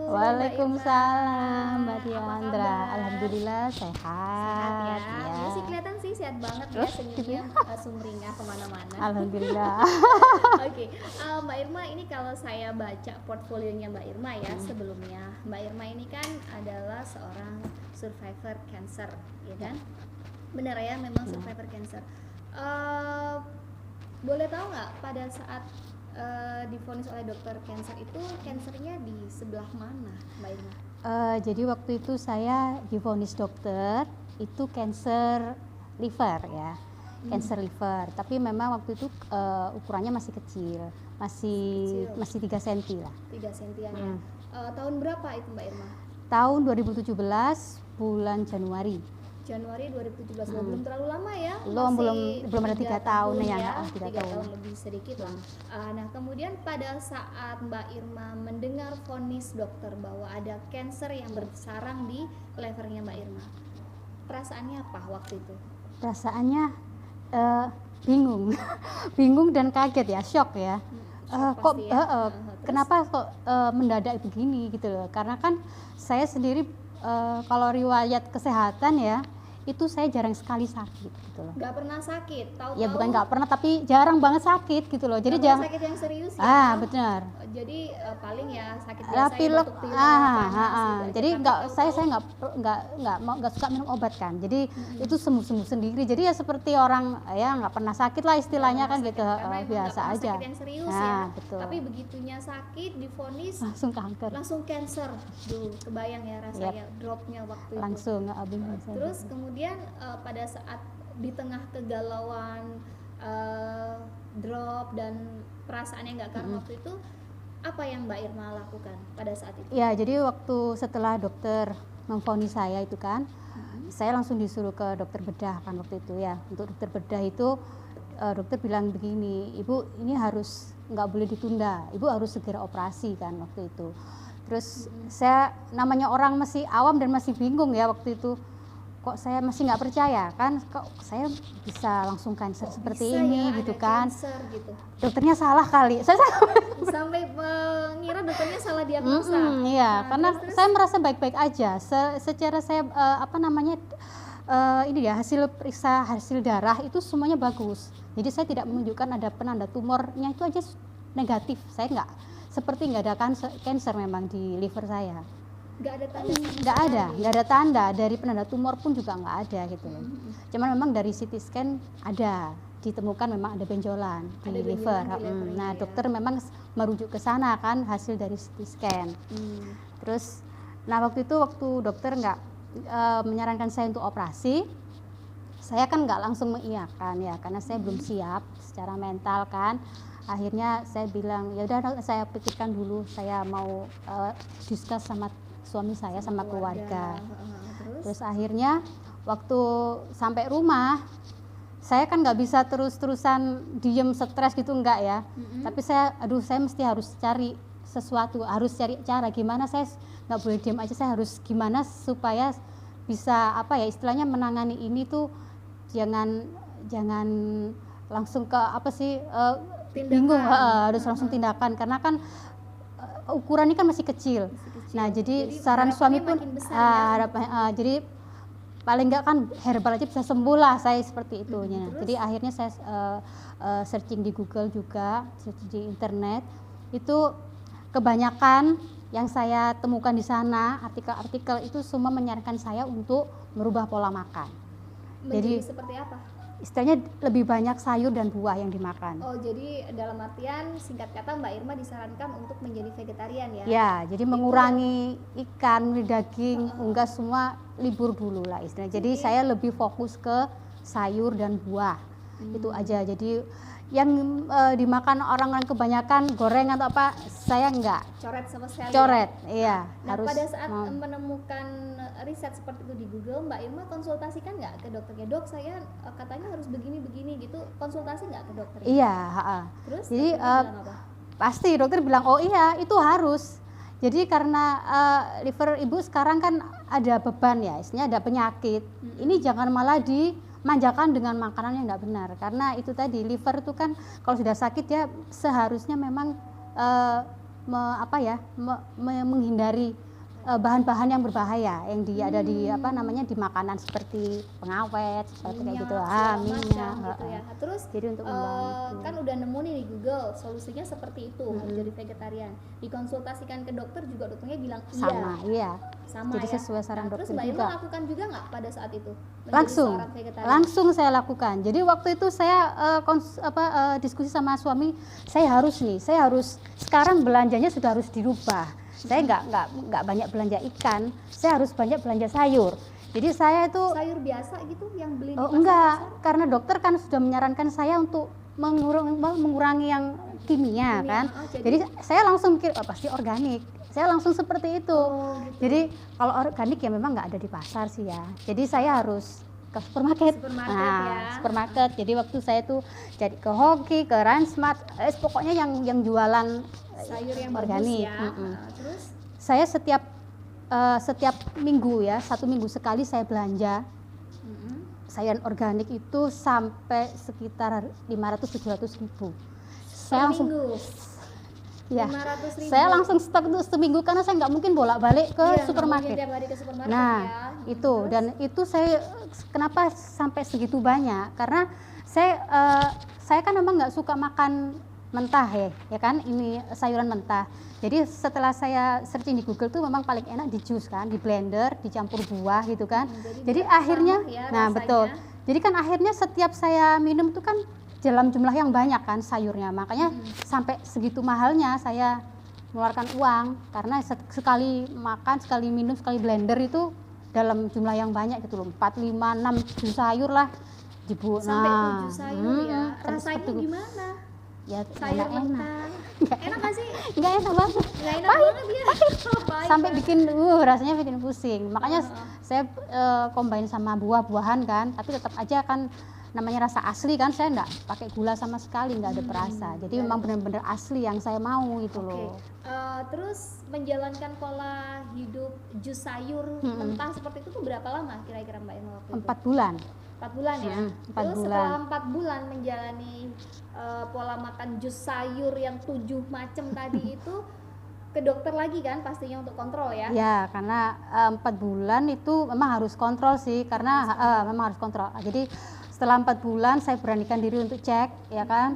Waalaikumsalam Mbak Apa Diandra. kabar? Alhamdulillah Sehat sehat. ya. Ya. Iya sih kelihatan sih sehat banget ya, Terus senyumnya sumringah kemana-mana. Alhamdulillah. Oke, Mbak Irma, ini kalau saya baca portfolionya Mbak Irma ya sebelumnya, Mbak Irma ini kan adalah seorang survivor cancer, ya kan? Benar ya, memang survivor cancer. Boleh tahu nggak pada saat divonis oleh dokter cancer itu cancernya di sebelah mana, Mbak Irma? Jadi waktu itu saya divonis dokter itu cancer liver ya, cancer liver. Tapi memang waktu itu ukurannya masih kecil, masih 3 cm lah. 3 sentian ya. Tahun berapa itu Mbak Irma? Tahun 2017 bulan Januari. Januari 2017. Belum terlalu lama ya? Belum ada 3 tahun ya, 3 tahun lebih sedikit lah. Nah, kemudian pada saat Mbak Irma mendengar vonis dokter bahwa ada cancer yang bersarang di levernya Mbak Irma, perasaannya apa waktu itu? Perasaannya bingung, bingung dan kaget ya, shock ya. Shock pasti ya. Kenapa kok mendadak begini gitu loh? Karena kan saya sendiri kalau riwayat kesehatan ya, itu saya jarang sekali sakit gitu loh. Nggak pernah sakit? Tahu-tahu? Ya bukan nggak pernah, tapi jarang banget sakit gitu loh. Jadi jarang sakit yang serius ya? Benar. Jadi paling ya sakit biasa, pilek, batuk pilek, panas. Jadi saya nggak suka minum obat kan. Jadi itu sembuh sendiri. Jadi ya seperti orang ya nggak pernah sakit lah istilahnya kan gitu, biasa aja. Sakit yang serius ya. Betul. Tapi begitunya sakit divonis langsung kanker. Langsung cancer. Duh, kebayang ya rasanya dropnya waktu langsung, itu. Terus kemudian pada saat di tengah kegalauan drop dan perasaannya nggak karuan waktu itu, apa yang Mbak Irma lakukan pada saat itu? Ya, jadi waktu setelah dokter memvonis saya itu kan, saya langsung disuruh ke dokter bedah kan waktu itu ya. Untuk dokter bedah itu dokter bilang begini, ibu ini harus nggak boleh ditunda, ibu harus segera operasi kan waktu itu. Terus saya namanya orang masih awam dan masih bingung ya waktu itu, kok saya masih nggak percaya kan, kok saya bisa langsung kanker seperti ini ya, gitu kan. Gitu. Dokternya salah kali, saya sampai mengira dokternya salah diagnosa. Iya, karena saya merasa baik-baik aja. Secara saya ini ya, hasil periksa hasil darah itu semuanya bagus. Jadi saya tidak menunjukkan ada penanda tumornya, itu aja negatif. Saya nggak ada cancer memang di liver saya. Nggak ada tanda dari penanda tumor pun juga nggak ada gitu loh. Cuman memang dari CT scan ditemukan memang ada benjolan di liver. Nah, dokter memang merujuk ke sana kan hasil dari CT scan. Terus, waktu dokter nggak menyarankan saya untuk operasi, saya kan nggak langsung mengiyakan ya, karena saya belum siap secara mental kan. Akhirnya saya bilang ya udah, saya pikirkan dulu, saya mau discuss sama suami saya sama keluarga. Terus akhirnya waktu sampai rumah, saya kan nggak bisa terus-terusan diem stres gitu, enggak ya. Tapi saya mesti harus cari sesuatu, harus cari cara gimana, saya nggak boleh diem aja, saya harus gimana supaya bisa istilahnya menangani ini tuh jangan langsung ke bingung, harus langsung tindakan karena kan ukurannya kan masih kecil. Nah, jadi saran suami pun jadi paling enggak kan herbal aja bisa sembuh lah, saya seperti itu. Jadi akhirnya saya searching di Google juga, searching di internet. Itu kebanyakan yang saya temukan di sana, artikel-artikel itu semua menyarankan saya untuk merubah pola makan. Jadi seperti apa? Istilahnya lebih banyak sayur dan buah yang dimakan. Oh, jadi dalam artian singkat kata Mbak Irma disarankan untuk menjadi vegetarian ya? Ya, jadi mengurangi ikan, daging, unggas semua libur dulu lah istilahnya. Jadi saya lebih fokus ke sayur dan buah. Itu aja. Jadi yang dimakan orang-orang kebanyakan goreng atau apa, saya enggak. Coret sama sekali. Coret, iya. Nah, pada saat menemukan riset seperti itu di Google, Mbak Irma konsultasikan nggak ke dokternya? Dok, saya katanya harus begini gitu. Konsultasi nggak ke dokternya? Iya. Terus? Jadi pasti dokter bilang, oh iya itu harus. Jadi karena liver ibu sekarang kan ada beban ya, istilahnya ada penyakit. Ini jangan malah manjakan dengan makanan yang tidak benar, karena itu tadi liver itu kan kalau sudah sakit ya seharusnya memang menghindari bahan-bahan yang berbahaya yang ada di di makanan seperti pengawet seperti kayak gitu, minyak gitu ya. Terus jadi untuk membantu. Kan udah nemu nih di Google solusinya seperti itu, harus jadi vegetarian. Dikonsultasikan ke dokter juga, dokternya bilang sama jadi ya. sesuai saran dokter terus Mbak Irma juga. lakukan juga nggak pada saat itu? Langsung saya lakukan. Jadi waktu itu saya diskusi sama suami, saya harus sekarang belanjanya sudah harus dirubah. Saya nggak banyak belanja ikan, saya harus banyak belanja sayur. Jadi saya itu sayur biasa gitu yang beli di enggak, karena dokter kan sudah menyarankan saya untuk mengurangi yang kimia kan. Jadi saya langsung mikir pasti organik. Saya langsung seperti itu. Gitu. Jadi kalau organik ya memang nggak ada di pasar sih ya. Jadi saya harus ke supermarket. Supermarket. Jadi waktu saya tuh jadi ke Hoki, ke Ransmart, pokoknya yang jualan sayur yang organik. Bagus ya. Terus saya setiap minggu ya, 1 minggu sekali saya belanja sayuran organik itu sampai sekitar 500-700 ribu. Saya langsung ya, 500 ribu. Saya langsung stok itu seminggu karena saya nggak mungkin bolak-balik ke supermarket. Nah itu terus? Dan itu saya kenapa sampai segitu banyak, karena saya kan memang nggak suka makan mentah ya kan, ini sayuran mentah. Jadi setelah saya searching di Google tuh memang paling enak di jus kan, di blender, dicampur buah gitu kan. Jadi akhirnya rasanya. Betul. Jadi kan akhirnya setiap saya minum tuh kan dalam jumlah yang banyak kan sayurnya. Makanya sampai segitu mahalnya saya mengeluarkan uang, karena sekali makan, sekali minum, sekali blender itu dalam jumlah yang banyak gitu loh. 4, 5, 6 jus sayur lah. Sampai 7 sayur ya. Rasanya gimana? Ya sayur mentah. Enak gak sih? Enggak enak banget. Enggak enak banget ya. Sampai bikin rasanya bikin pusing. Makanya saya combine sama buah-buahan kan, tapi tetap aja kan namanya rasa asli kan, saya enggak pakai gula sama sekali, enggak ada perasa. Jadi memang benar-benar asli yang saya mau gitu loh. Terus menjalankan pola hidup jus sayur mentah seperti itu tuh berapa lama kira-kira Mbak Irma waktu itu? 4 bulan. 4 bulan ya? Terus setelah 4 bulan menjalani pola makan jus sayur yang 7 macam tadi itu ke dokter lagi kan pastinya untuk kontrol ya? Ya, karena 4 bulan itu memang harus kontrol sih, karena memang harus kontrol. Jadi setelah 4 bulan saya beranikan diri untuk cek ya kan,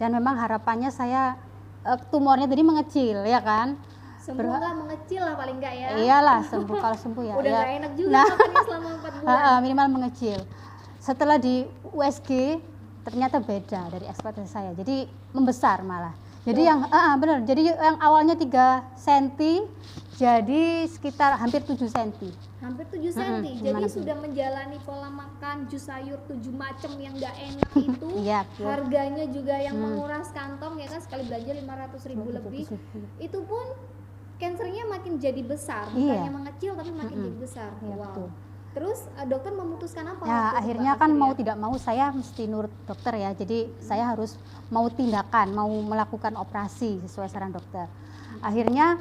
dan memang harapannya saya tumornya tadi mengecil ya kan. Sembuh nggak mengecil lah paling nggak ya? Iyalah sembuh, kalau sembuh ya. Udah nggak enak juga makannya selama 4 bulan. Minimal mengecil. Setelah di USG ternyata beda dari ekspektasi saya, jadi membesar malah. Jadi yang benar, jadi yang awalnya 3 cm jadi sekitar hampir 7 cm. Hampir 7 cm. Jadi sudah menjalani pola makan jus sayur 7 macam yang nggak enak itu. Harganya juga yang menguras kantong ya kan, sekali belanja 500.000 lebih. Itu pun kansernya makin jadi besar, bukannya mengecil tapi makin jadi besar. Wow. Terus dokter memutuskan apa? Ya akhirnya kan mau tidak mau saya mesti nurut dokter ya. Jadi saya harus mau tindakan, mau melakukan operasi sesuai saran dokter. Akhirnya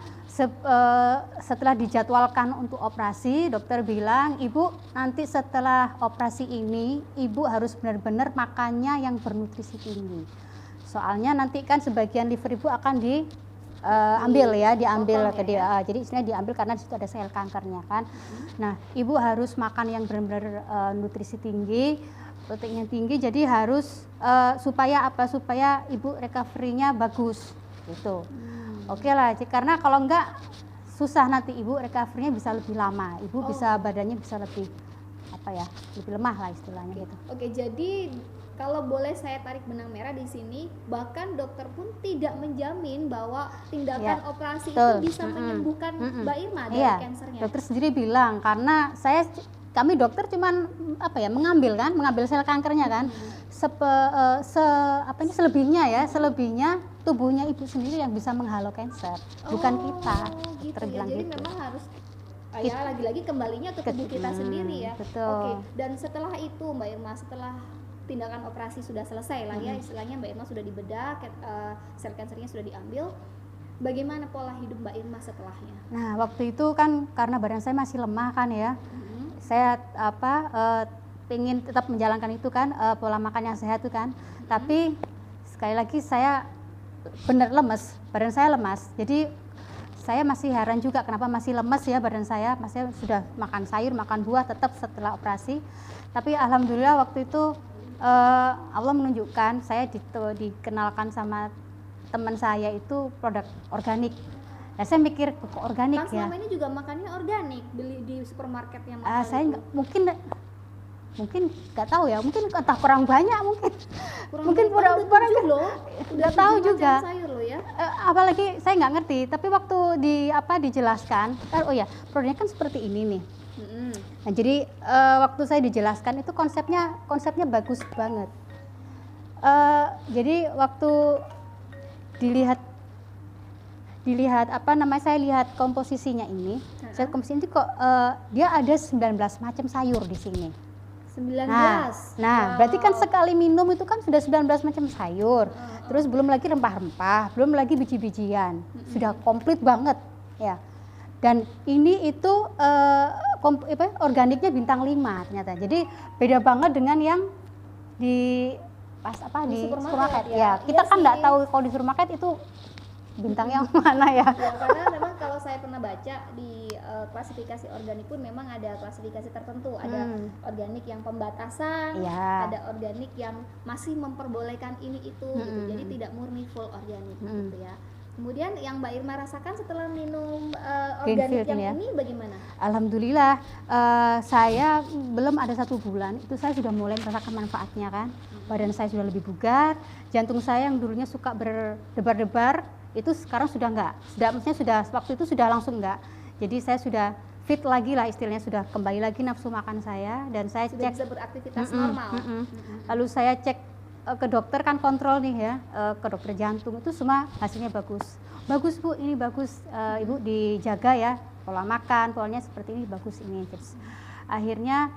setelah dijadwalkan untuk operasi, dokter bilang, "Ibu, nanti setelah operasi ini Ibu harus benar-benar makannya yang bernutrisi tinggi. Soalnya nanti kan sebagian liver Ibu akan diambil ke dia. Jadi istilahnya diambil karena di situ ada sel kankernya kan. Nah, Ibu harus makan yang benar-benar nutrisi tinggi, proteinnya tinggi. Jadi harus supaya Ibu recovery-nya bagus gitu. Oke lah, karena kalau enggak susah nanti Ibu recovery-nya bisa lebih lama. Ibu bisa badannya bisa lebih lebih lemah lah istilahnya gitu. Oke, jadi kalau boleh saya tarik benang merah di sini, bahkan dokter pun tidak menjamin bahwa tindakan operasi itu bisa menyembuhkan Mbak Irma dari kansernya. Dokter sendiri bilang, karena kami dokter cuman mengambil sel kankernya kan. Selebihnya tubuhnya Ibu sendiri yang bisa menghalau kanker, bukan kita. Gitu ya. Jadi memang harus lagi-lagi kembalinya ke tubuh kita sendiri ya. Betul. Oke, dan setelah itu Mbak Irma, setelah tindakan operasi sudah selesai lah ya, istilahnya Mbak Irma sudah dibedah, sel kansernya sudah diambil. Bagaimana pola hidup Mbak Irma setelahnya? Nah, waktu itu kan karena badan saya masih lemah kan ya, saya ingin tetap menjalankan itu kan, pola makan yang sehat itu kan. Tapi sekali lagi saya benar lemes, badan saya lemas. Jadi saya masih heran juga kenapa masih lemes ya badan saya. Masih sudah makan sayur, makan buah tetap setelah operasi. Tapi alhamdulillah waktu itu Allah menunjukkan, saya dikenalkan sama teman saya itu produk organik. Nah, saya mikir kok organik ya. Selama ini juga makannya organik, beli di supermarket yang Saya mungkin nggak tahu ya, mungkin entah kurang banyak mungkin kurang loh. Nggak tahu juga. Sayur loh ya. Apalagi saya nggak ngerti. Tapi waktu dijelaskan, oh ya produknya kan seperti ini nih. Nah jadi waktu saya dijelaskan itu konsepnya bagus banget. Jadi waktu dilihat saya lihat komposisinya ini. Saya komposisi ini kok dia ada 19 macam sayur di sini. 19. Nah, berarti kan sekali minum itu kan sudah 19 macam sayur. Terus belum lagi rempah-rempah, belum lagi biji-bijian. Sudah komplit banget ya. Dan ini itu organiknya bintang 5 ternyata. Jadi beda banget dengan yang di supermarket ya. Kita kan nggak tahu kalau di supermarket itu bintang yang mana ya. Karena memang kalau saya pernah baca di klasifikasi organik pun memang ada klasifikasi tertentu. Ada organik yang pembatasan, ada organik yang masih memperbolehkan ini itu gitu. Jadi tidak murni full organik gitu ya. Kemudian yang Mbak Irma rasakan setelah minum organik yang ini bagaimana? Alhamdulillah, saya belum ada 1 bulan itu saya sudah mulai merasakan manfaatnya kan. Badan saya sudah lebih bugar, jantung saya yang dulunya suka berdebar-debar itu sekarang sudah enggak. Waktu itu sudah langsung enggak. Jadi saya sudah fit lagi lah istilahnya, sudah kembali lagi nafsu makan saya dan saya sudah cek bisa beraktivitas normal. Lalu saya cek ke dokter kan kontrol nih ya, ke dokter jantung itu semua hasilnya bagus Bu, ini bagus, Ibu dijaga ya pola makan, polanya seperti ini bagus ini. Terus akhirnya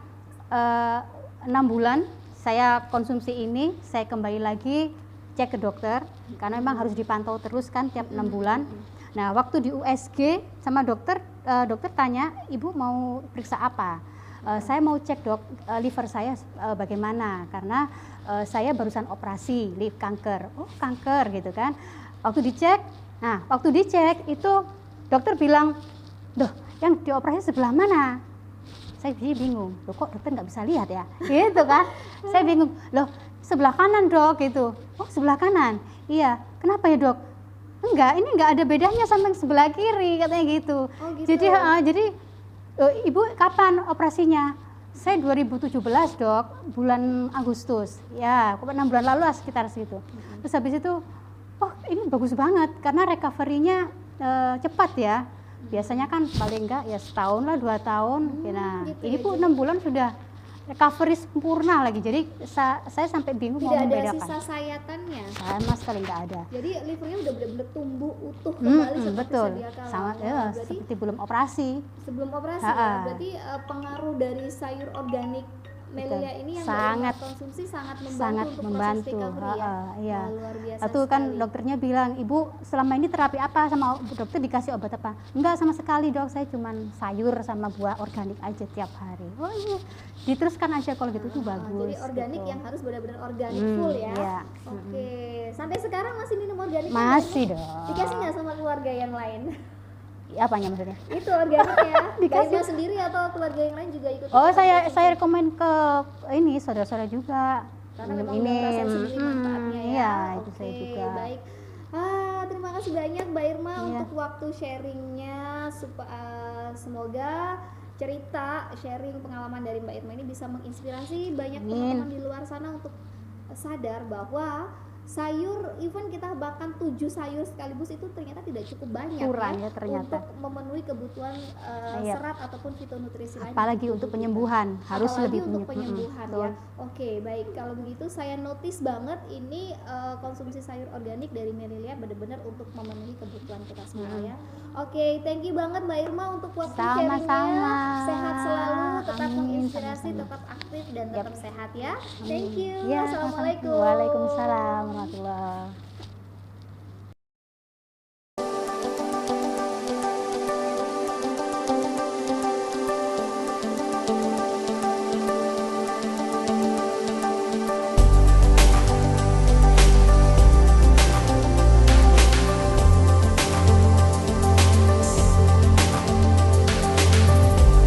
6 bulan saya konsumsi ini, saya kembali lagi cek ke dokter karena memang harus dipantau terus kan tiap 6 bulan. Nah waktu di USG sama dokter tanya, Ibu mau periksa apa? Saya mau cek liver saya bagaimana karena saya barusan operasi kanker. Oh kanker gitu kan. Waktu dicek itu dokter bilang, "Duh, yang dioperasi sebelah mana?" Saya bingung. "Loh kok dokter nggak bisa lihat ya?" Gitu kan. Saya bingung. "Loh, sebelah kanan, Dok." Gitu. "Oh, sebelah kanan." "Iya." "Kenapa ya, Dok?" "Enggak, ini enggak ada bedanya sama yang sebelah kiri," katanya gitu. Oh, gitu. Jadi Ibu kapan operasinya? Saya 2017 Dok, bulan Agustus. Ya, 6 bulan lalu lah sekitar segitu. Terus habis itu, oh ini bagus banget karena recovery-nya cepat ya. Biasanya kan paling enggak ya setahun lah 2 tahun. Nah, gitu ini ya, Bu 6 bulan sudah recovery sempurna lagi. Jadi saya sampai bingung mau membedakan. Tidak ada sisa sayatannya. Sama sekali nggak ada. Jadi livernya udah benar-benar tumbuh utuh kembali seperti betul. sedia kala. Sama seperti belum operasi. Sebelum operasi ya. Berarti pengaruh dari sayur organik Melia ini yang Mbak konsumsi sangat membantu untuk proses recovery ya. Iya. Luar biasa. Lalu kan dokternya bilang, "Ibu selama ini terapi apa?" Sama dokter dikasih obat apa? "Enggak sama sekali, Dok. Saya cuman sayur sama buah organik aja tiap hari." Oh iya. Diteruskan aja kalau gitu tuh bagus. Jadi organik gitu. yang harus benar-benar organik full ya. Iya. Oke. Sampai sekarang masih minum organik? Masih dong. Dikasih nggak sama keluarga yang lain? Apanya maksudnya? Itu organiknya. Dikasih sendiri atau keluarga yang lain juga ikut? Oh, saya rekomen ke ini saudara-saudara juga. Karena memang udah ngerasain sendiri manfaatnya ya. Iya, itu saya juga. Baik. Terima kasih banyak Mbak Irma untuk waktu sharingnya. Semoga sharing pengalaman dari Mbak Irma ini bisa menginspirasi banyak teman-teman di luar sana untuk sadar bahwa sayur, even kita bahkan 7 sayur sekaligus itu ternyata tidak cukup banyak kurang ya ternyata untuk memenuhi kebutuhan serat ataupun fitonutrisi lain. Apalagi untuk penyembuhan harus lebih untuk penyembuhan ya. Oke, baik, kalau begitu saya notice banget ini konsumsi sayur organik dari Melilia benar-benar untuk memenuhi kebutuhan kita semua ya. Oke, thank you banget Mbak Irma untuk waktu sharingnya. Sehat selalu, tetap menginspirasi, tetap aktif dan tetap sehat ya. Thank you. Ya, Assalamualaikum. Waalaikumsalam warahmatullahi.